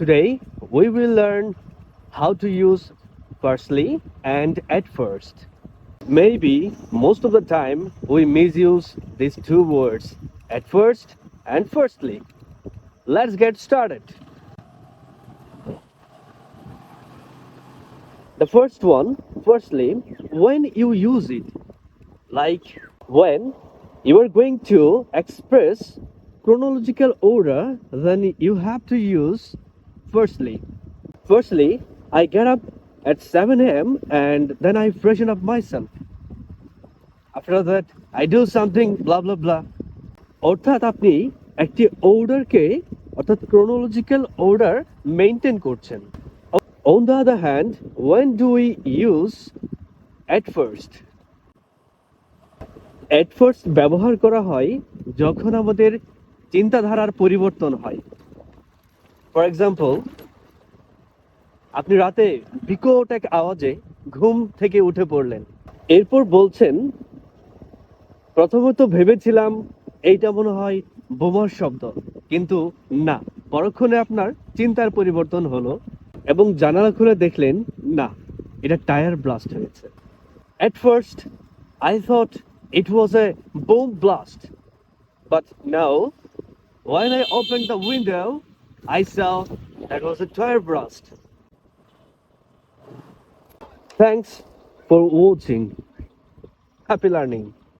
Today we will learn how to use firstly and at first. Maybe most of the time we misuse these two words, at first and firstly. Let's get started. The first one, firstly, when you use it, like when you are going to express chronological order, then you have to use firstly. Firstly, I get up at 7 a.m. and then I freshen up myself. After that, I do something blah blah blah. অর্থাৎ আপনি একটি অর্ডারকে অর্থাৎ chronological order maintain করছেন। On the other hand, when do we use at first? At first ব্যবহার করা হয় যখন আমাদের চিন্তাধারার পরিবর্তন হয়। For example, আপনি রাতে বিকট এক আওয়াজে ঘুম থেকে উঠে পড়লেন। এরপর বলছেন, প্রথমত ভেবেছিলাম এইটা মনে হয় বোমার শব্দ, কিন্তু না, পরক্ষণে আপনার চিন্তার পরিবর্তন হলো এবং জানালা খুলে দেখলেন না, এটা টায়ার ব্লাস্ট হয়েছে। At first, I thought it was a bomb blast, but now, when I opened the window, I saw that was a tire blast. Thanks for watching. Happy learning.